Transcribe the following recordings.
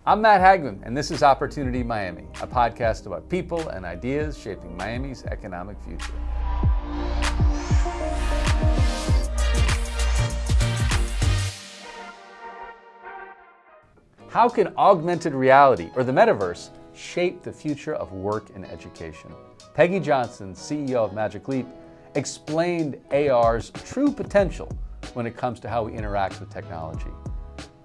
I'm Matt Hagman, and this is Opportunity Miami, a podcast about people and ideas shaping Miami's economic future. How can augmented reality, or the metaverse, shape the future of work and education? Peggy Johnson, CEO of Magic Leap, explained AR's true potential when it comes to how we interact with technology.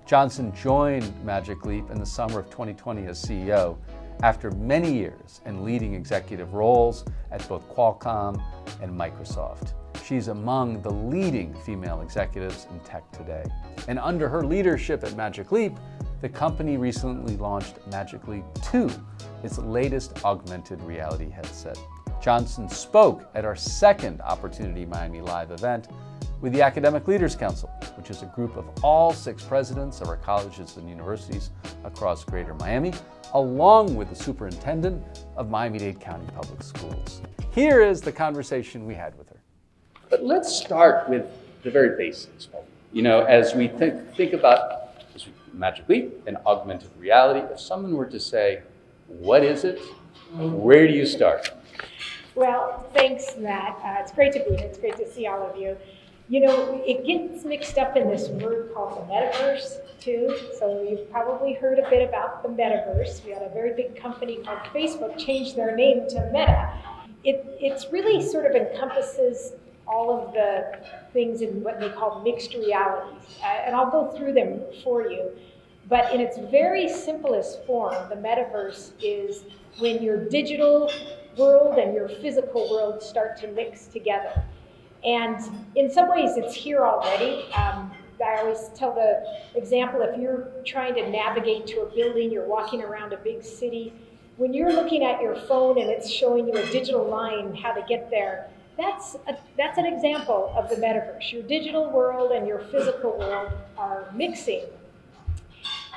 Johnson joined Magic Leap in the summer of 2020 as CEO after many years in leading executive roles at both Qualcomm and Microsoft. She's among the leading female executives in tech today. And under her leadership at Magic Leap, the company recently launched Magic Leap 2, its latest augmented reality headset. Johnson spoke at our second Opportunity Miami Live event with the Academic Leaders Council, which is a group of all 6 presidents of our colleges and universities across Greater Miami, along with the Superintendent of Miami-Dade County Public Schools. Here is the conversation we had with her. But let's start with the very basics. You know, as we think about Magic Leap and augmented reality, if someone were to say, what is it? Where do you start? Well, thanks, Matt. It's great to be here. It's great to see all of you. You know, it gets mixed up in this word called the metaverse, too. So you've probably heard a bit about the metaverse. We had a very big company called Facebook change their name to Meta. It's really sort of encompasses all of the things in what they call mixed realities. And I'll go through them for you. But in its very simplest form, the metaverse is when your digital world and your physical world start to mix together. And in some ways, it's here already. I always tell the example, if you're trying to navigate to a building, you're walking around a big city, when you're looking at your phone and it's showing you a digital line, how to get there, that's an example of the metaverse. Your digital world and your physical world are mixing.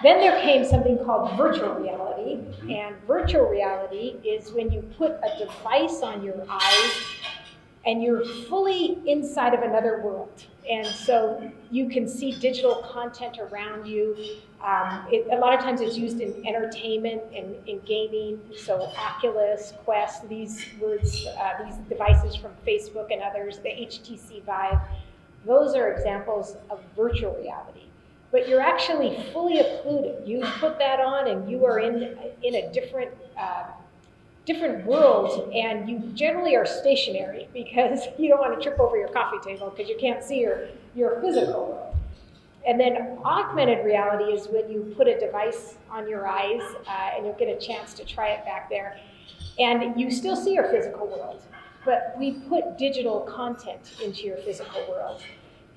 Then there came something called virtual reality, and virtual reality is when you put a device on your eyes and you're fully inside of another world. And so you can see digital content around you. A lot of times it's used in entertainment and in gaming. So Oculus, Quest, these devices from Facebook and others, the HTC Vive, those are examples of virtual reality. But you're actually fully occluded. You put that on and you are in a different world, and you generally are stationary because you don't want to trip over your coffee table because you can't see your physical world. And then augmented reality is when you put a device on your eyes, and you'll get a chance to try it back there, and you still see your physical world, but we put digital content into your physical world.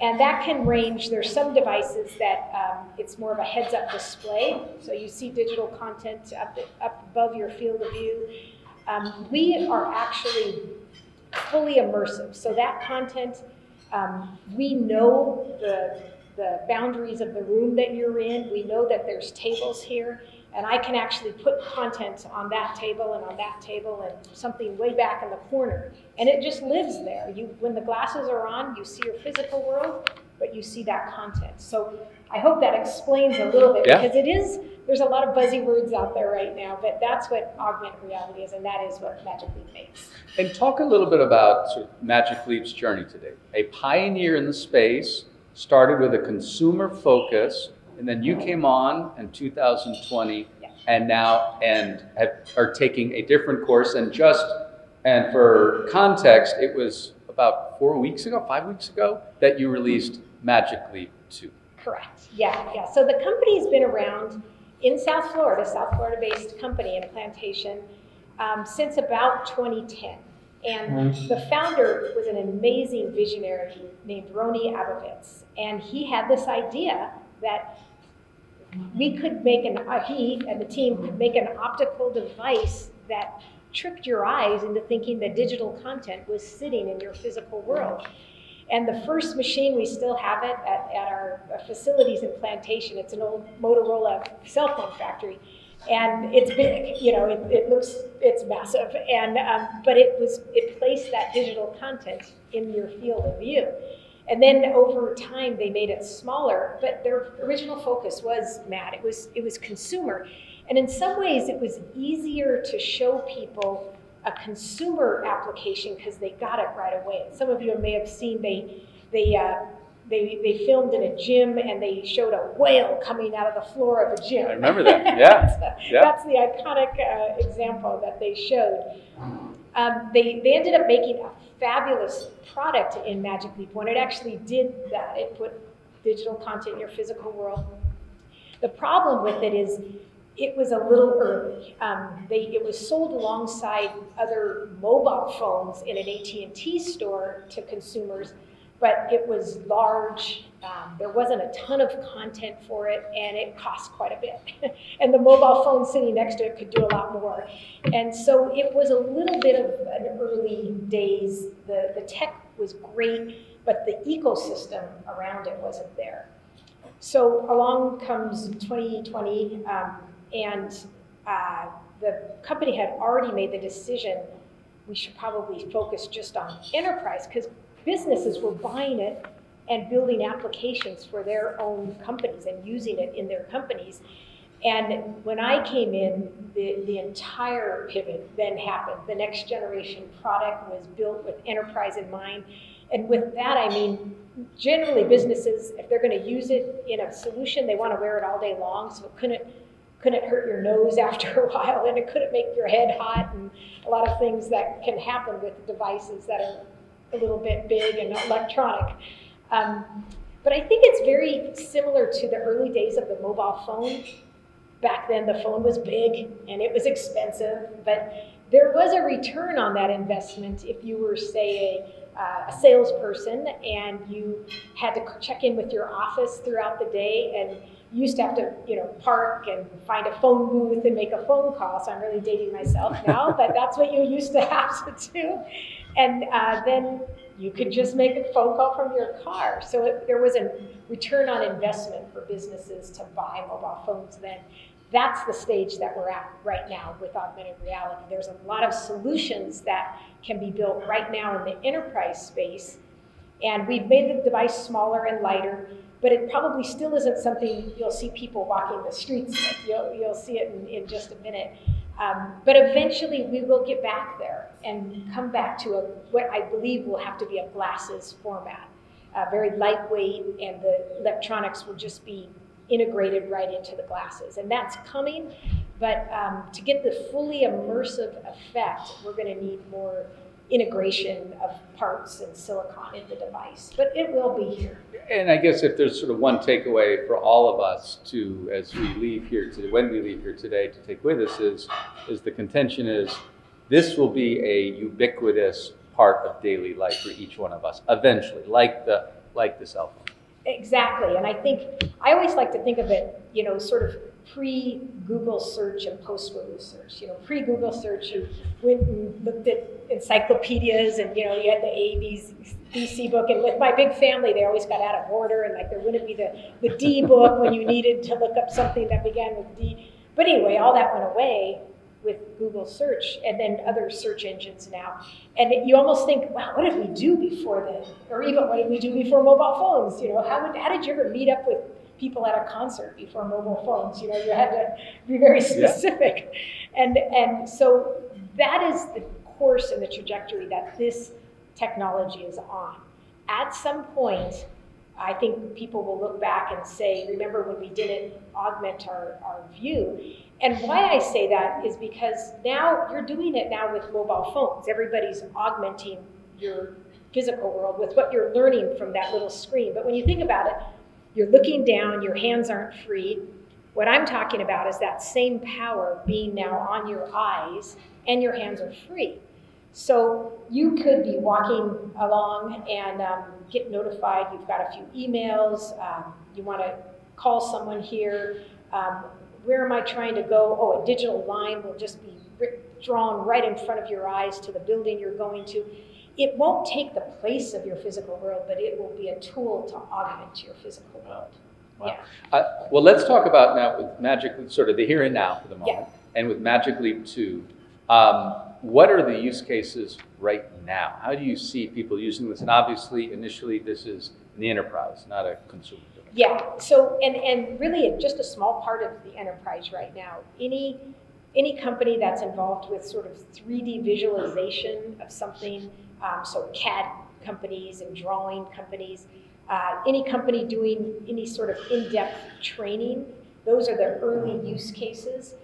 And that can range, there's some devices that it's more of a heads-up display, so you see digital content up above your field of view. We are actually fully immersive, so that content, we know the boundaries of the room that you're in, we know that there's tables here, and I can actually put content on that table and on that table and something way back in the corner. And it just lives there. When the glasses are on, you see your physical world, but you see that content. So I hope that explains a little bit, because there's a lot of buzzy words out there right now, but that's what augmented reality is, and that is what Magic Leap makes. And talk a little bit about sort of Magic Leap's journey today. A pioneer in the space, started with a consumer focus, and then you came on in 2020, and now are taking a different course. And for context, it was about 5 weeks ago, that you released Magic Leap 2. Correct. Yeah. So the company's been around in South Florida-based company in Plantation, since about 2010. And the founder was an amazing visionary named Roni Abovitz. And he had this idea that we could make he and the team could make an optical device that tricked your eyes into thinking that digital content was sitting in your physical world. And the first machine, we still have it at our facilities in Plantation. It's an old Motorola cell phone factory. And it's big, it's massive. And, but it placed that digital content in your field of view. And then over time, they made it smaller, but their original focus was, Matt, it was consumer. And in some ways, it was easier to show people a consumer application because they got it right away. And some of you may have seen they filmed in a gym and they showed a whale coming out of the floor of a gym. I remember that. Yeah. That's the iconic example that they showed. They ended up making a fabulous product in Magic Leap when it actually did that. It put digital content in your physical world. The problem with it is it was a little early. It was sold alongside other mobile phones in an AT&T store to consumers, but it was large. There wasn't a ton of content for it, and it cost quite a bit. And the mobile phone sitting next to it could do a lot more. And so it was a little bit of an early days. The tech was great, but the ecosystem around it wasn't there. So along comes 2020, and the company had already made the decision we should probably focus just on enterprise, because businesses were buying it and building applications for their own companies and using it in their companies. And when I came in, the entire pivot then happened. The next generation product was built with enterprise in mind. And with that, I mean, generally businesses, if they're going to use it in a solution, they want to wear it all day long, so it couldn't hurt your nose after a while, and it couldn't make your head hot, and a lot of things that can happen with devices that are a little bit big and electronic. But I think it's very similar to the early days of the mobile phone. Back then, the phone was big and it was expensive, but there was a return on that investment if you were, say, a salesperson and you had to check in with your office throughout the day, and you used to have to, park and find a phone booth and make a phone call. So I'm really dating myself now, but that's what you used to have to do. And then you could just make a phone call from your car. So there was a return on investment for businesses to buy mobile phones then. That's the stage that we're at right now with augmented reality. There's a lot of solutions that can be built right now in the enterprise space. And we've made the device smaller and lighter, but it probably still isn't something you'll see people walking the streets with. You'll see it in just a minute. But eventually we will get back there and come back to what I believe will have to be a glasses format. Very lightweight, and the electronics will just be integrated right into the glasses. And that's coming, but to get the fully immersive effect, we're going to need more integration of parts and silicon in the device, but it will be here. And I guess if there's sort of one takeaway for all of us as we leave here today, when we leave here today, to take with us is the contention is this will be a ubiquitous part of daily life for each one of us eventually, like the cell phone. Exactly, and I always like to think of it, sort of pre-Google search and post-Google search. Pre-Google search, you went and looked at encyclopedias, and you had the ABC book. And with my big family, they always got out of order, and there wouldn't be the D book when you needed to look up something that began with D. But anyway, all that went away with Google search and then other search engines now. And you almost think, wow, what did we do before then? Or even what did we do before mobile phones? How did you ever meet up with people at a concert before mobile phones? You had to be very specific. Yeah. And so that is the course and the trajectory that this technology is on. At some point, I think people will look back and say, remember when we didn't augment our view? And why I say that is because now you're doing it now with mobile phones. Everybody's augmenting your physical world with what you're learning from that little screen. But when you think about it, you're looking down, your hands aren't free. What I'm talking about is that same power being now on your eyes and your hands are free. So you could be walking along and get notified. You've got a few emails. You want to call someone here. Where am I trying to go? Oh, a digital line will just be drawn right in front of your eyes to the building you're going to. It won't take the place of your physical world, but it will be a tool to augment your physical world. Wow. Yeah. Well, let's talk about now with Magic, sort of the here and now for the moment, and with Magic Leap 2. What are the use cases right now? How do you see people using this? And obviously, initially, this is in the enterprise, not a consumer device. Yeah, so, and really just a small part of the enterprise right now. Any company that's involved with sort of 3D visualization of something, so CAD companies and drawing companies, any company doing any sort of in-depth training, those are the early use cases.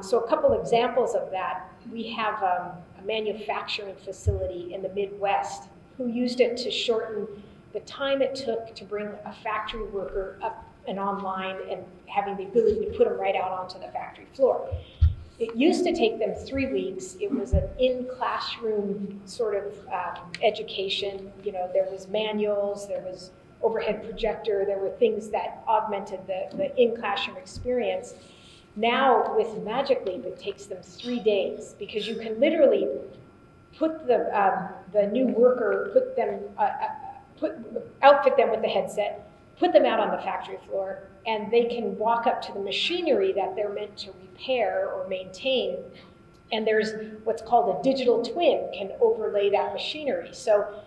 So a couple examples of that, we have a manufacturing facility in the Midwest who used it to shorten the time it took to bring a factory worker up and online and having the ability to put them right out onto the factory floor. It used to take them 3 weeks. It was an in-classroom sort of education. You know, there was manuals, there was overhead projector, there were things that augmented the in-classroom experience. Now with Magic Leap, it takes them 3 days because you can literally put the new worker, outfit them with the headset, put them out on the factory floor, and they can walk up to the machinery that they're meant to repair or maintain. And there's what's called a digital twin can overlay that machinery. So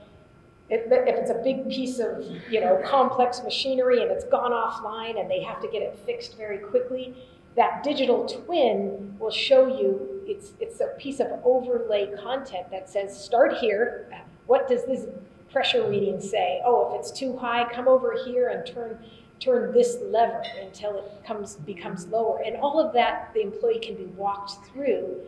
if it's a big piece of, you know, complex machinery and it's gone offline and they have to get it fixed very quickly, that digital twin will show you, it's a piece of overlay content that says, start here. What does this pressure reading say? Oh, if it's too high, come over here and turn this lever until it becomes lower. And all of that, the employee can be walked through.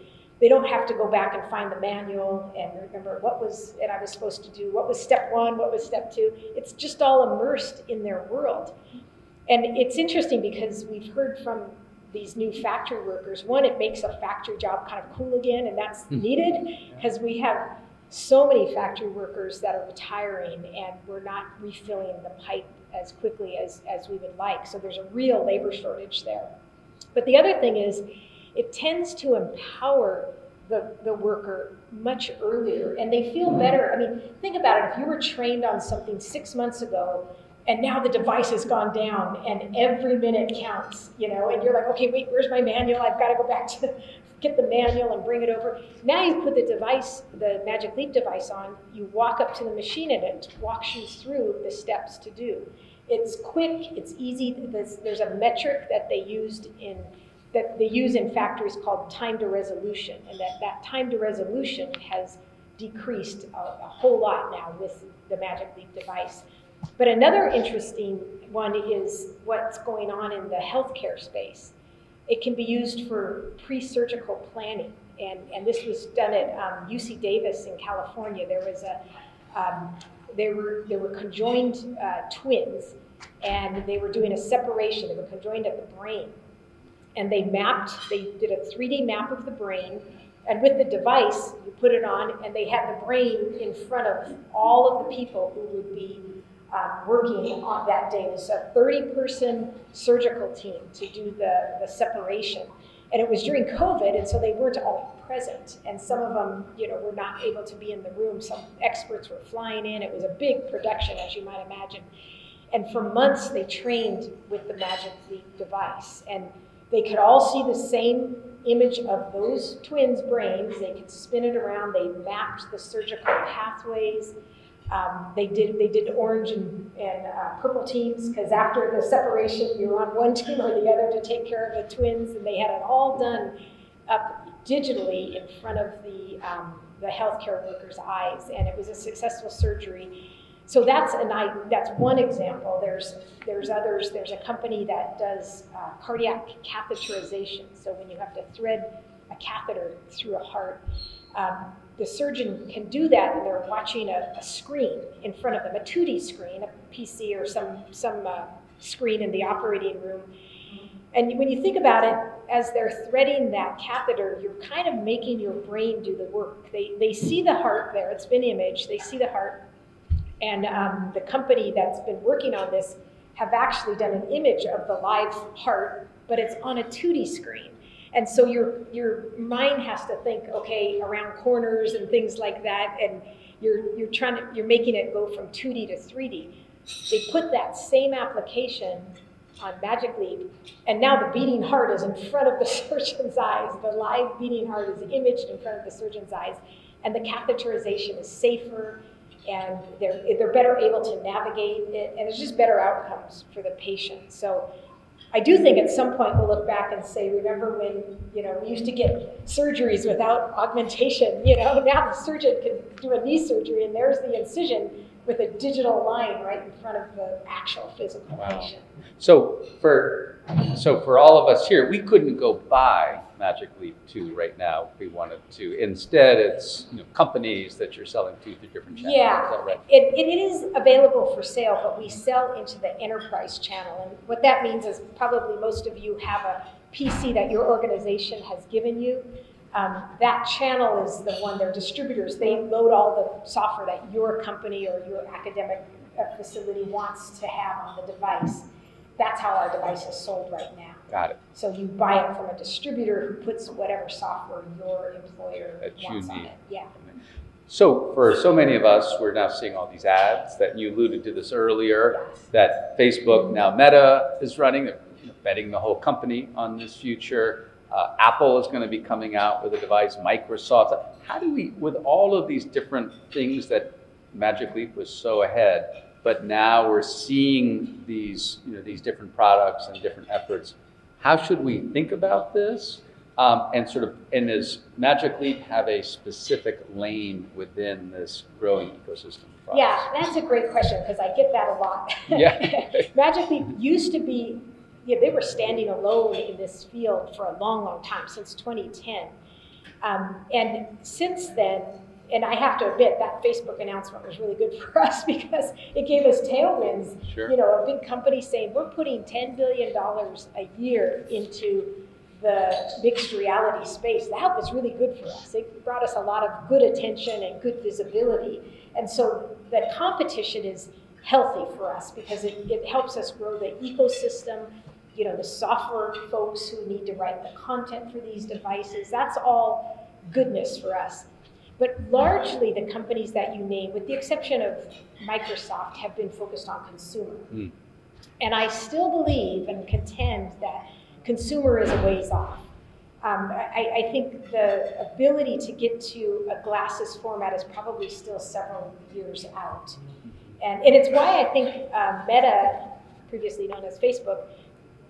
They don't have to go back and find the manual and remember what was it I was supposed to do, what was step 1, what was step 2. It's just all immersed in their world. And it's interesting because we've heard from these new factory workers, one, it makes a factory job kind of cool again, and that's needed because we have so many factory workers that are retiring and we're not refilling the pipe as quickly as we would like. So there's a real labor shortage there. But the other thing is it tends to empower the worker much earlier and they feel better. I mean, think about it. If you were trained on something 6 months ago and now the device has gone down and every minute counts, you know, and you're like, okay, wait, where's my manual? I've got to go back to get the manual and bring it over. Now you put the device, the Magic Leap device on, you walk up to the machine and it walks you through the steps to do. It's quick, it's easy. There's a metric that they use in factories called time to resolution, and that time to resolution has decreased a whole lot now with the Magic Leap device. But another interesting one is what's going on in the healthcare space. It can be used for pre-surgical planning, and this was done at UC Davis in California. There was they were conjoined twins, and they were doing a separation. They were conjoined at the brain, and they did a 3D map of the brain, and with the device, you put it on, and they had the brain in front of all of the people who would be working on that day. It was a 30-person surgical team to do the separation. And it was during COVID, and so they weren't all present. And some of them, you know, were not able to be in the room. Some experts were flying in. It was a big production, as you might imagine. And for months, they trained with the Magic Leap device. And they could all see the same image of those twins' brains. They could spin it around. They mapped the surgical pathways. They did orange and purple teams because after the separation, you're on one team or the other to take care of the twins, and they had it all done up digitally in front of the healthcare workers' eyes, and it was a successful surgery. So that's one example. There's others. There's a company that does cardiac catheterization. So when you have to thread a catheter through a heart. The surgeon can do that and they're watching a screen in front of them, a 2D screen, a PC or some screen in the operating room. And when you think about it, as they're threading that catheter, you're kind of making your brain do the work. They see the heart there, it's been imaged, they see the heart, and the company that's been working on this have actually done an image of the live heart, but it's on a 2D screen. And so your mind has to think, okay, around corners and things like that, and you're making it go from 2D to 3D. They put that same application on Magic Leap, and now the beating heart is in front of the surgeon's eyes. The live beating heart is imaged in front of the surgeon's eyes, and the catheterization is safer, and they're better able to navigate it, and there's just better outcomes for the patient. So I do think at some point we'll look back and say, remember when, we used to get surgeries without augmentation, now the surgeon can do a knee surgery and there's the incision with a digital line right in front of the actual physical patient. So for all of us here, we couldn't go buy Magic Leap 2 right now if we wanted to. Instead, it's companies that you're selling to through different channels. Yeah, is that right? It is available for sale, but we sell into the enterprise channel. And what that means is probably most of you have a PC that your organization has given you. That channel is the one, they're distributors. They load all the software that your company or your academic facility wants to have on the device. That's how our device is sold right now. Got it. So you buy it from a distributor who puts whatever software your employer wants on it. Yeah. So for so many of us, we're now seeing all these ads that you alluded to this earlier, yes. that Facebook, now Meta, is running. They're betting the whole company on this future. Apple is going to be coming out with a device, Microsoft. How do we, with all of these different things that Magic Leap was so ahead, but now we're seeing these, these different products and different efforts, how should we think about this? And does Magic Leap have a specific lane within this growing ecosystem of products? Yeah, that's a great question because I get that a lot. Yeah. Magic Leap used to be, they were standing alone in this field for a long, long time, since 2010. And since then, and I have to admit that Facebook announcement was really good for us because it gave us tailwinds. Sure. A big company saying we're putting $10 billion a year into the mixed reality space. That was really good for us. It brought us a lot of good attention and good visibility. And so the competition is healthy for us because it helps us grow the ecosystem, the software folks who need to write the content for these devices. That's all goodness for us. But largely the companies that you name, with the exception of Microsoft, have been focused on consumer. Mm. And I still believe and contend that consumer is a ways off. I think the ability to get to a glasses format is probably still several years out. And it's why I think Meta, previously known as Facebook,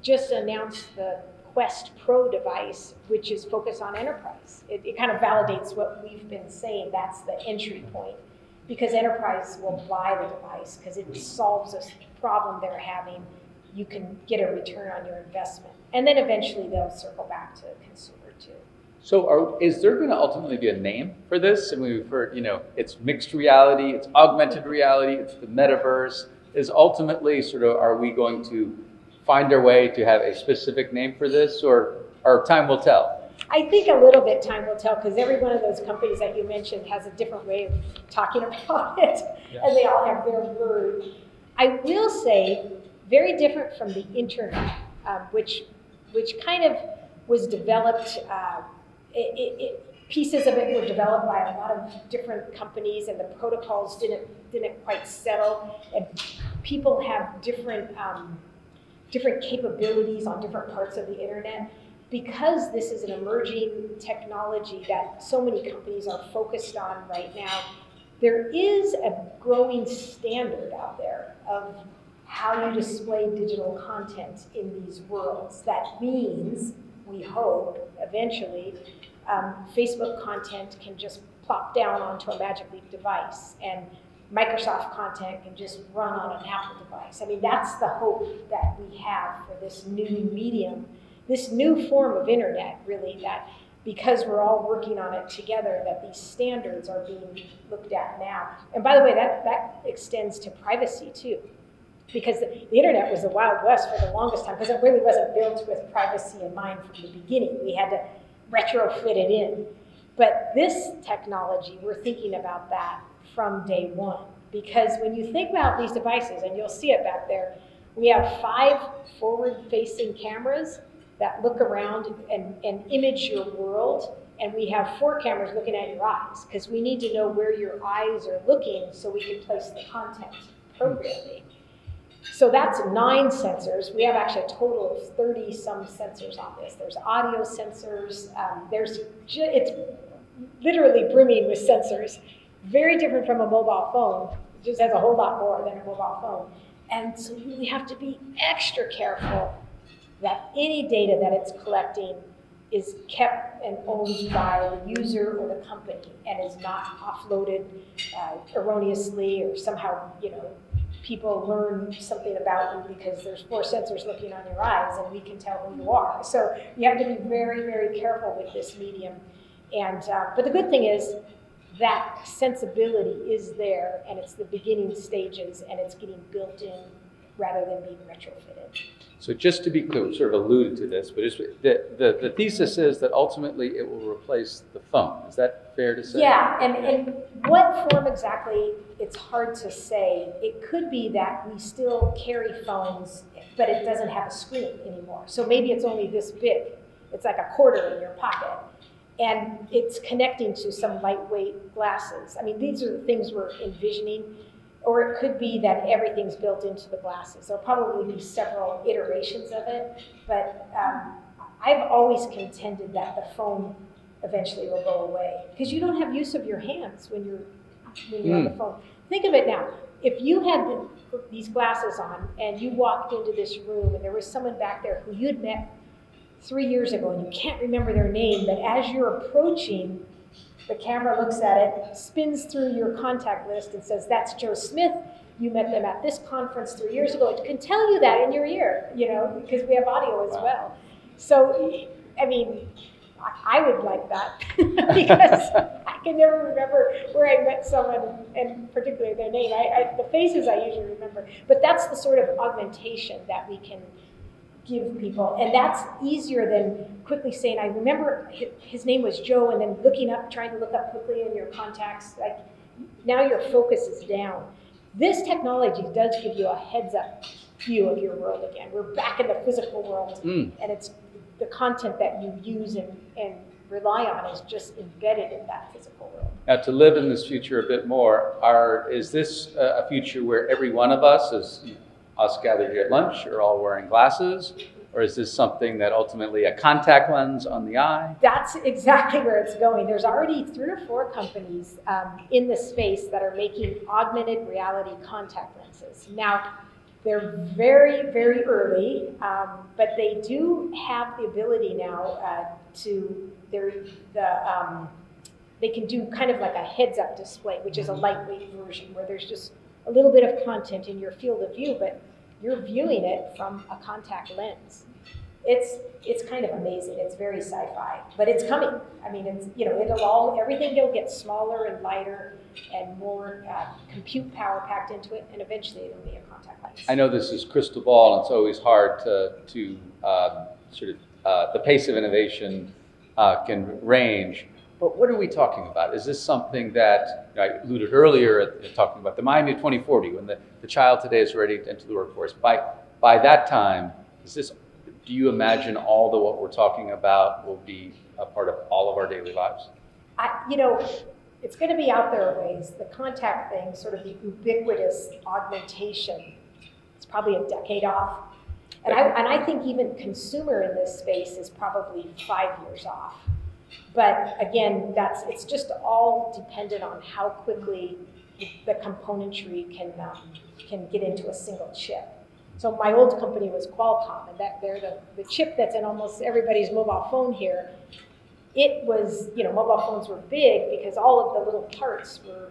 just announced the Quest Pro device, which is focused on enterprise. It kind of validates what we've been saying. That's the entry point, because enterprise will buy the device because it solves a problem they're having. You can get a return on your investment. And then eventually they'll circle back to consumer too. So is there going to ultimately be a name for this? I mean, we've heard, it's mixed reality, it's augmented reality, it's the metaverse. Is ultimately are we going to find our way to have a specific name for this, or time will tell? I think a little bit time will tell, because every one of those companies that you mentioned has a different way of talking about it, yeah. And they all have their word. I will say, very different from the internet, which kind of was developed, pieces of it were developed by a lot of different companies, and the protocols didn't quite settle, and people have different capabilities on different parts of the internet. Because this is an emerging technology that so many companies are focused on right now, there is a growing standard out there of how you display digital content in these worlds. That means, we hope, eventually, Facebook content can just plop down onto a Magic Leap device, and Microsoft content can just run on an Apple device. I mean, that's the hope that we have for this new medium, this new form of internet, really, that because we're all working on it together, that these standards are being looked at now. And by the way, that extends to privacy too, because the internet was the Wild West for the longest time, because it really wasn't built with privacy in mind from the beginning. We had to retrofit it in. But this technology, we're thinking about that from day one. Because when you think about these devices, and you'll see it back there, we have 5 forward-facing cameras that look around and image your world, and we have 4 cameras looking at your eyes, because we need to know where your eyes are looking so we can place the content appropriately. So that's 9 sensors. We have actually a total of 30 some sensors on this. There's audio sensors. It's literally brimming with sensors. Very different from a mobile phone. It just has a whole lot more than a mobile phone. And so you really have to be extra careful that any data that it's collecting is kept and owned by the user or the company and is not offloaded erroneously, or somehow, people learn something about you because there's 4 sensors looking on your eyes and we can tell who you are. So you have to be very, very careful with this medium. And but the good thing is that sensibility is there, and it's the beginning stages, and it's getting built in rather than being retrofitted. So just to be clear, we sort of alluded to this, but the thesis is that ultimately it will replace the phone. Is that fair to say? Yeah, and what form exactly, it's hard to say. It could be that we still carry phones, but it doesn't have a screen anymore. So maybe it's only this big. It's like a quarter in your pocket. And it's connecting to some lightweight glasses. I mean, these are the things we're envisioning. Or it could be that everything's built into the glasses. There'll probably be several iterations of it, but I've always contended that the phone eventually will go away, because you don't have use of your hands when you're on the phone. Think of it now. If you had these glasses on and you walked into this room and there was someone back there who you'd met 3 years ago and you can't remember their name, but as you're approaching, the camera looks at it, spins through your contact list and says, that's Joe Smith. You met them at this conference 3 years ago. It can tell you that in your ear, because we have audio as well. So, I mean, I would like that because I can never remember where I met someone, and particularly their name. The faces I usually remember. But that's the sort of augmentation that we can give people, and that's easier than quickly saying, I remember his name was Joe, and then trying to look up quickly in your contacts. Like, now your focus is down. This technology does give you a heads-up view of your world again. We're back in the physical world, and it's the content that you use and rely on is just embedded in that physical world. Now, to live in this future a bit more, is this a future where every one of us us gathered here at lunch are all wearing glasses? Or is this something that ultimately a contact lens on the eye? That's exactly where it's going. There's already 3 or 4 companies in the space that are making augmented reality contact lenses. Now, they're very, very early, but they do have the ability now they can do kind of like a heads-up display, which is a lightweight version where there's just a little bit of content in your field of view, but you're viewing it from a contact lens. It's kind of amazing. It's very sci-fi, but it's coming. I mean, it's, everything will get smaller and lighter and more compute power packed into it, and eventually it'll be a contact lens. I know this is crystal ball, and it's always hard to the pace of innovation can range. But what are we talking about? Is this something that, I alluded earlier at talking about the Miami 2040, when the child today is ready to enter the workforce? By that time, do you imagine all the what we're talking about will be a part of all of our daily lives? It's going to be out there a ways. The contact thing, sort of the ubiquitous augmentation, it's probably a decade off. And I think even consumer in this space is probably 5 years off. But again, it's just all dependent on how quickly the componentry can get into a single chip. So my old company was Qualcomm, and they're the chip that's in almost everybody's mobile phone here. It was, mobile phones were big because all of the little parts were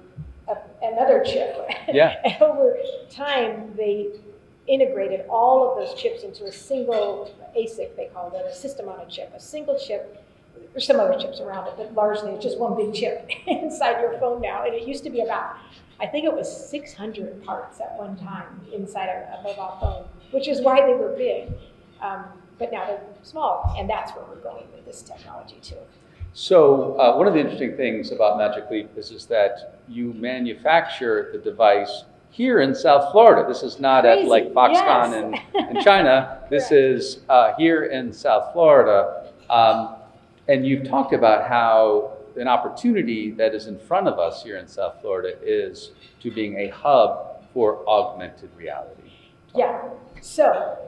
another chip. Yeah. And over time, they integrated all of those chips into a single ASIC, they called it, a system on a chip, a single chip. There's some other chips around it, but largely it's just one big chip inside your phone now. And it used to be about, I think it was 600 parts at one time inside a mobile phone, which is why they were big. But now they're small, and that's where we're going with this technology too. So one of the interesting things about Magic Leap is that you manufacture the device here in South Florida. This is not Crazy. At like Foxconn in China. This is here in South Florida. And you've talked about how an opportunity that is in front of us here in South Florida is to being a hub for augmented reality. Yeah, so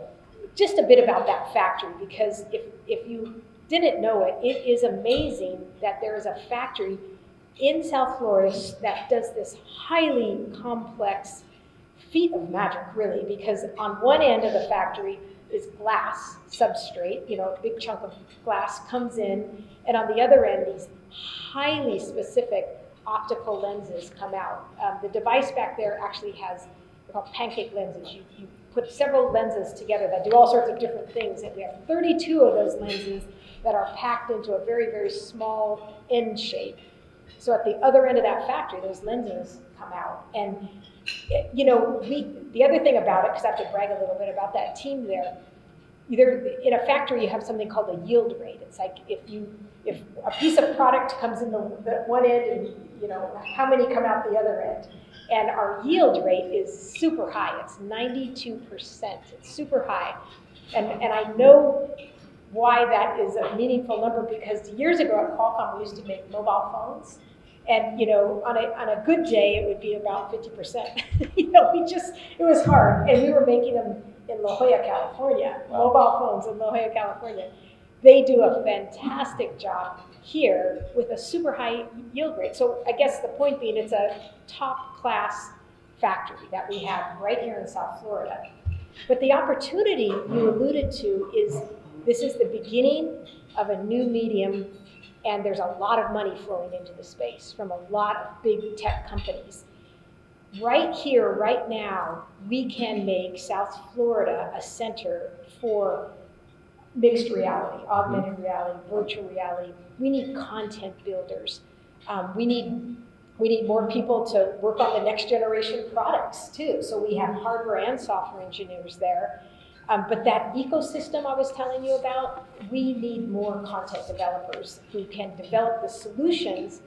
just a bit about that factory, because if you didn't know it, it is amazing that there is a factory in South Florida that does this highly complex feat of magic, really, because on one end of the factory is glass substrate, you know, a big chunk of glass comes in, and on the other end, these highly specific optical lenses come out. The device back there actually has, they're called pancake lenses. You put several lenses together that do all sorts of different things, and we have 32 of those lenses that are packed into a very, very small end shape. So at the other end of that factory, those lenses come out. And, you know, the other thing about it, because I have to brag a little bit about that team there, in a factory you have something called a yield rate. It's like if a piece of product comes in the one end and, you know, how many come out the other end. And our yield rate is super high. It's 92%. It's super high. And I know why that is a meaningful number, because years ago at Qualcomm we used to make mobile phones, and you know, on a good day it would be about 50%. You know, it was hard, and we were making them in La Jolla, California. Wow. Mobile phones in La Jolla, California. They do a fantastic job here with a super high yield rate. So I guess the point being, it's a top class factory that we have right here in South Florida. But the opportunity you alluded to is, this is the beginning of a new medium, and there's a lot of money flowing into the space from a lot of big tech companies. Right here, right now, we can make South Florida a center for mixed reality, augmented reality, virtual reality. We need content builders. We need more people to work on the next generation products too. So we have hardware and software engineers there. But that ecosystem I was telling you about, we need more content developers who can develop the solutions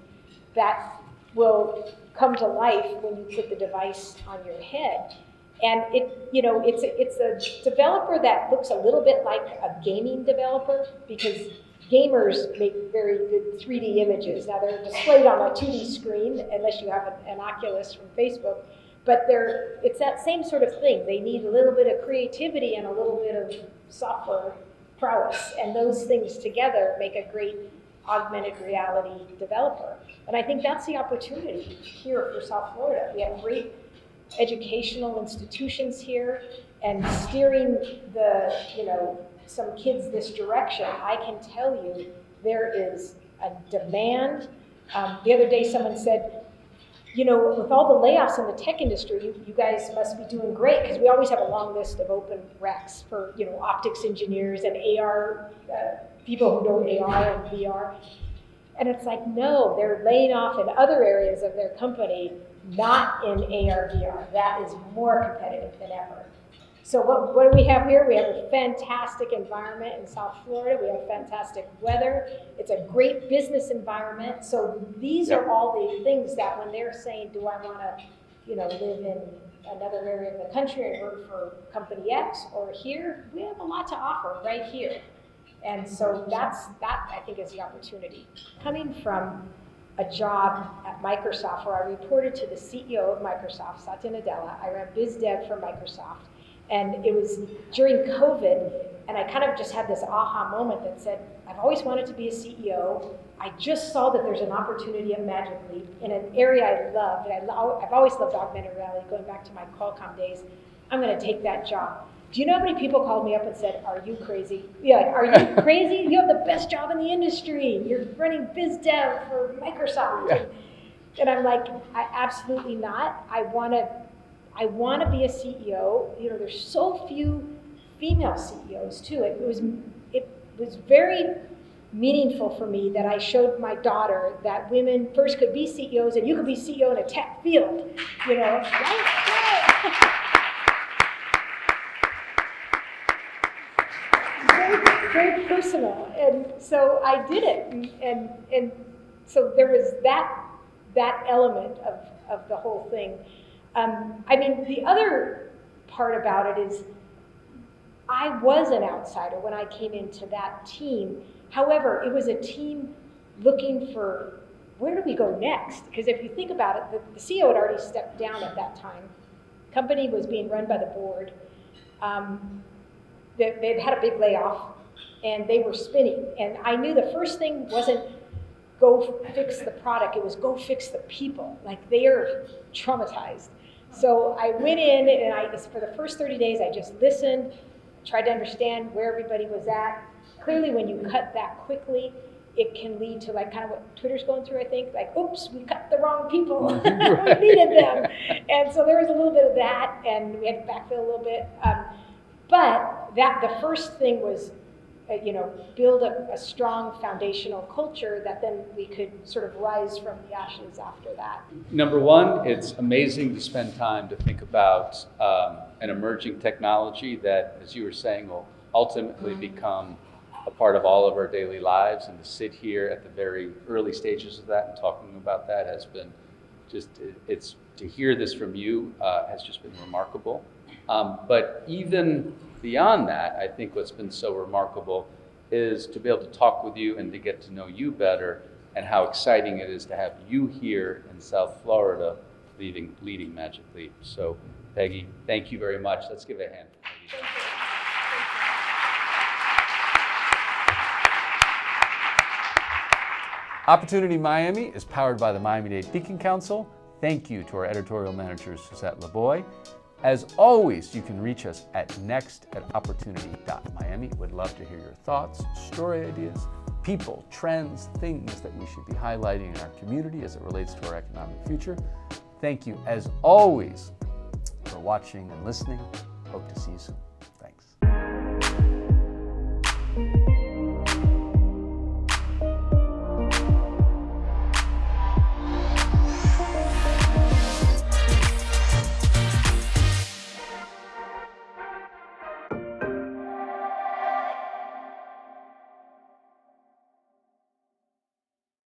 that will come to life when you put the device on your head. And it's a developer that looks a little bit like a gaming developer, because gamers make very good 3D images. Now they're displayed on a 2D screen, unless you have an Oculus from Facebook. But it's that same sort of thing. They need a little bit of creativity and a little bit of software prowess. And those things together make a great augmented reality developer. And I think that's the opportunity here for South Florida. We have great educational institutions here, and steering some kids this direction. I can tell you there is a demand. The other day someone said, you know, with all the layoffs in the tech industry, you guys must be doing great, because we always have a long list of open recs for, you know, optics engineers and AR, people who know AR and VR. And it's like, no, they're laying off in other areas of their company, not in AR, VR. That is more competitive than ever. So what do we have here? We have a fantastic environment in South Florida. We have fantastic weather. It's a great business environment. So these are all the things that when they're saying, do I want to, you know, live in another area of the country and work for company X or here, we have a lot to offer right here. And so that I think is the opportunity. Coming from a job at Microsoft where I reported to the CEO of Microsoft, Satya Nadella. I ran biz dev for Microsoft. And it was during COVID, and I kind of just had this aha moment that said, I've always wanted to be a CEO. I just saw that there's an opportunity at Magic Leap in an area I love. And I've always loved augmented reality, going back to my Qualcomm days. I'm going to take that job. Do you know how many people called me up and said, are you crazy? Yeah, like, are you crazy? You have the best job in the industry. You're running biz dev for Microsoft. Yeah. And I'm like, absolutely not. I want to be a CEO. You know, there's so few female CEOs too. It was very meaningful for me that I showed my daughter that women first could be CEOs, and you could be CEO in a tech field. You know, right? Very personal, and so I did it, and so there was that element of the whole thing. I mean, the other part about it is I was an outsider when I came into that team. However, it was a team looking for, where do we go next? Because if you think about it, the CEO had already stepped down at that time. Company was being run by the board. they'd had a big layoff, and they were spinning. And I knew the first thing wasn't go fix the product, it was go fix the people. Like, they are traumatized. So I went in, and for the first 30 days, I just listened, tried to understand where everybody was at. Clearly, when you cut that quickly, it can lead to, like, kind of what Twitter's going through, I think, like, oops, we cut the wrong people. We needed them. And so there was a little bit of that, and we had to backfill a little bit. But the first thing was, build a strong foundational culture that then we could sort of rise from the ashes after that. Number one, it's amazing to spend time to think about an emerging technology that, as you were saying, will ultimately become a part of all of our daily lives, and to sit here at the very early stages of that and talking about that has been to hear this from you has just been remarkable. But even beyond that, I think what's been so remarkable is to be able to talk with you and to get to know you better, and how exciting it is to have you here in South Florida leading Magic Leap. So, Peggy, thank you very much. Let's give it a hand for Peggy. Opportunity Miami is powered by the Miami-Dade Beacon Council. Thank you to our editorial managers, Suzette LeBoy. As always, you can reach us at next@opportunity.miami. We'd love to hear your thoughts, story ideas, people, trends, things that we should be highlighting in our community as it relates to our economic future. Thank you, as always, for watching and listening. Hope to see you soon.